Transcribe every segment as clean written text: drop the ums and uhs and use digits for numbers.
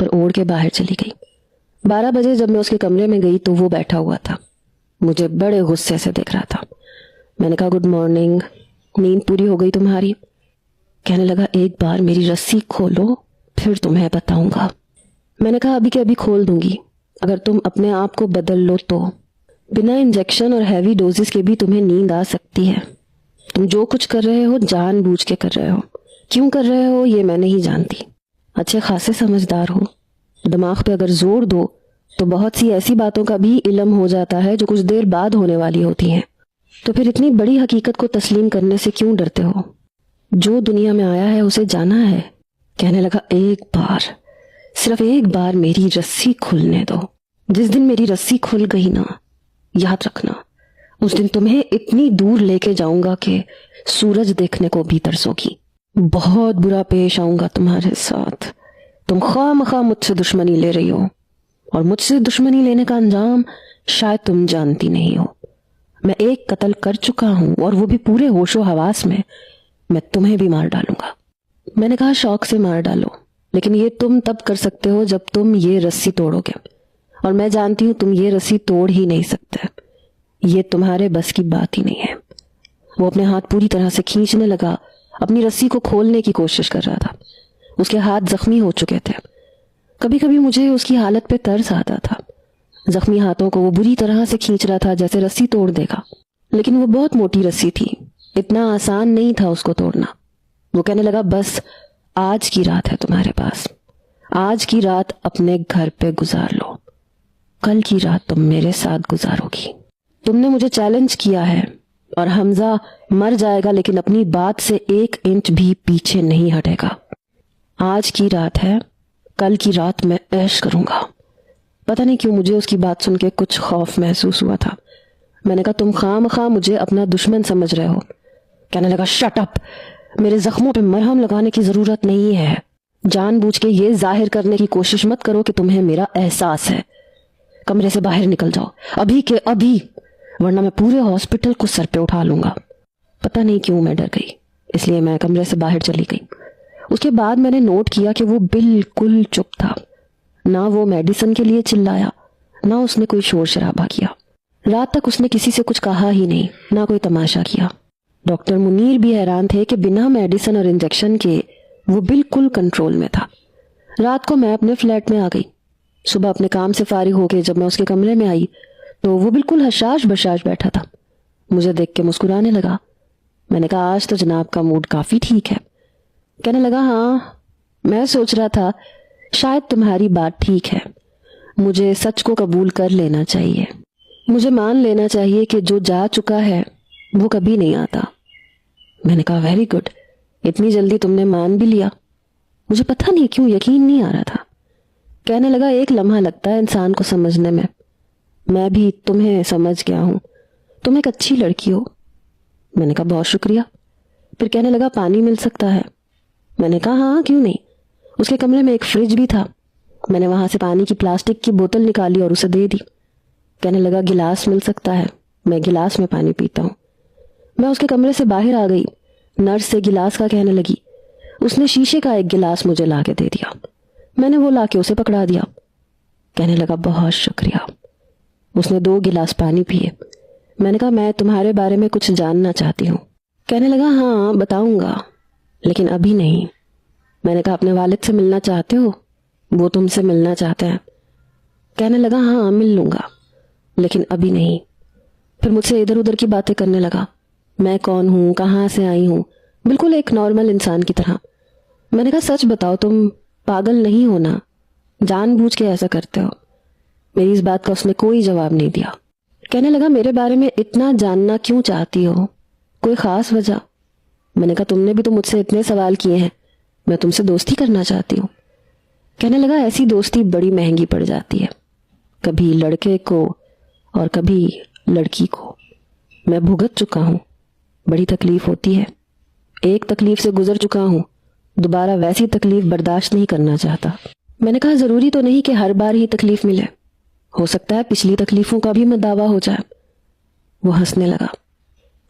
पर ओढ़ के बाहर चली गई। 12 बजे जब मैं उसके कमरे में गई तो वो बैठा हुआ था, मुझे बड़े गुस्से से देख रहा था। मैंने कहा गुड मॉर्निंग, नींद पूरी हो गई तुम्हारी? कहने लगा एक बार मेरी रस्सी खोलो फिर तुम्हें बताऊंगा। मैंने कहा अभी के अभी खोल दूंगी, अगर तुम अपने आप को बदल लो तो। बिना इंजेक्शन और हैवी डोजेस के भी तुम्हें नींद आ सकती है। तुम जो कुछ कर रहे हो जानबूझ के कर रहे हो, क्यों कर रहे हो ये मैं नहीं जानती। अच्छे खासे समझदार हो, दिमाग पे अगर जोर दो तो बहुत सी ऐसी बातों का भी इल्म हो जाता है जो कुछ देर बाद होने वाली होती हैं। तो फिर इतनी बड़ी हकीकत को तस्लीम करने से क्यों डरते हो? जो दुनिया में आया है उसे जाना है। कहने लगा एक बार, सिर्फ एक बार मेरी रस्सी खुलने दो। जिस दिन मेरी रस्सी खुल गई ना, याद रखना उस दिन तुम्हें इतनी दूर लेके जाऊंगा कि सूरज देखने को भी तरसोगी। बहुत बुरा पेश आऊंगा तुम्हारे साथ। तुम खामखा मुझसे दुश्मनी ले रही हो, और मुझसे दुश्मनी लेने का अंजाम शायद तुम जानती नहीं हो। मैं एक कत्ल कर चुका हूं, और वो भी पूरे होशो हवास में। मैं तुम्हें भी मार डालूंगा। मैंने कहा शौक से मार डालो, लेकिन ये तुम तब कर सकते हो जब तुम ये रस्सी तोड़ोगे, और मैं जानती हूं तुम ये रस्सी तोड़ ही नहीं सकते। ये तुम्हारे बस की बात ही नहीं है। वो अपने हाथ पूरी तरह से खींचने लगा, अपनी रस्सी को खोलने की कोशिश कर रहा था। उसके हाथ जख्मी हो चुके थे। कभी कभी मुझे उसकी हालत पे तरस आता था। जख्मी हाथों को वो बुरी तरह से खींच रहा था जैसे रस्सी तोड़ देगा, लेकिन वो बहुत मोटी रस्सी थी, इतना आसान नहीं था उसको तोड़ना। वो कहने लगा बस आज की रात है तुम्हारे पास, आज की रात अपने घर पे गुजार लो, कल की रात तुम मेरे साथ गुजारोगी। तुमने मुझे चैलेंज किया है, और हमजा मर जाएगा लेकिन अपनी बात से 1 इंच भी पीछे नहीं हटेगा। आज की रात है, कल की रात मैं ऐश करूंगा। पता नहीं क्यों मुझे उसकी बात सुन के कुछ खौफ महसूस हुआ था। मैंने कहा तुम खामखा मुझे अपना दुश्मन समझ रहे हो। कहने लगा शट अप, मेरे जख्मों पे मरहम लगाने की जरूरत नहीं है। जानबूझ के ये जाहिर करने की कोशिश मत करो कि तुम्हें मेरा एहसास है। कमरे से बाहर निकल जाओ अभी के अभी, वरना मैं पूरे हॉस्पिटल को सर पे उठा लूंगा। पता नहीं क्यों मैं डर गई, इसलिए मैं कमरे से बाहर चली गई। उसके बाद मैंने नोट किया कि वो बिल्कुल चुप था। ना वो मेडिसिन के लिए चिल्लाया, ना उसने कोई शोर शराबा किया। रात तक उसने किसी से कुछ कहा ही नहीं, ना कोई तमाशा किया। डॉक्टर मुनीर भी हैरान थे कि बिना मेडिसिन और इंजेक्शन के वो बिल्कुल कंट्रोल में था। रात को मैं अपने फ्लैट में आ गई। सुबह अपने काम से फारिग होके जब मैं उसके कमरे में आई तो वो बिल्कुल हशाश बशाश बैठा था। मुझे देख के मुस्कुराने लगा। मैंने कहा आज तो जनाब का मूड काफी ठीक है। कहने लगा हाँ, मैं सोच रहा था शायद तुम्हारी बात ठीक है। मुझे सच को कबूल कर लेना चाहिए। मुझे मान लेना चाहिए कि जो जा चुका है वो कभी नहीं आता। मैंने कहा वेरी गुड, इतनी जल्दी तुमने मान भी लिया। मुझे पता नहीं क्यों यकीन नहीं आ रहा था। कहने लगा एक लम्हा लगता है इंसान को समझने में। मैं भी तुम्हें समझ गया हूं, तुम एक अच्छी लड़की हो। मैंने कहा बहुत शुक्रिया। फिर कहने लगा पानी मिल सकता है? मैंने कहा हाँ क्यों नहीं। उसके कमरे में एक फ्रिज भी था। मैंने वहां से पानी की प्लास्टिक की बोतल निकाली और उसे दे दी। कहने लगा गिलास मिल सकता है? मैं गिलास में पानी पीता हूँ। मैं उसके कमरे से बाहर आ गई। नर्स से गिलास का कहने लगी। उसने शीशे का एक गिलास मुझे ला के दे दिया। मैंने वो ला के उसे पकड़ा दिया। कहने लगा बहुत शुक्रिया। उसने 2 गिलास पानी पिए। मैंने कहा मैं तुम्हारे बारे में कुछ जानना चाहती हूँ। कहने लगा हाँ बताऊंगा, लेकिन अभी नहीं। मैंने कहा अपने वालिद से मिलना चाहते हो? वो तुमसे मिलना चाहते हैं। कहने लगा हाँ मिल लूंगा, लेकिन अभी नहीं। फिर मुझसे इधर उधर की बातें करने लगा। मैं कौन हूँ, कहाँ से आई हूँ, बिल्कुल एक नॉर्मल इंसान की तरह। मैंने कहा सच बताओ तुम पागल नहीं हो ना, जानबूझ के ऐसा करते हो? मेरी इस बात का उसने कोई जवाब नहीं दिया। कहने लगा मेरे बारे में इतना जानना क्यों चाहती हो, कोई खास वजह? मैंने कहा तुमने भी तो मुझसे इतने सवाल किए हैं, मैं तुमसे दोस्ती करना चाहती हूँ। कहने लगा ऐसी दोस्ती बड़ी महंगी पड़ जाती है, कभी लड़के को और कभी लड़की को। मैं भुगत चुका हूँ, बड़ी तकलीफ होती है। एक तकलीफ से गुजर चुका हूँ, दोबारा वैसी तकलीफ बर्दाश्त नहीं करना चाहता। मैंने कहा जरूरी तो नहीं कि हर बार ही तकलीफ मिले, हो सकता है पिछली तकलीफों का भी दावा हो जाए। वो हंसने लगा।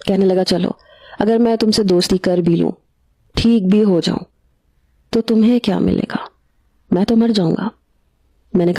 कहने लगा चलो अगर मैं तुमसे दोस्ती कर भी लूं, ठीक भी हो जाऊं, तो तुम्हें क्या मिलेगा? मैं तो मर जाऊंगा। मैंने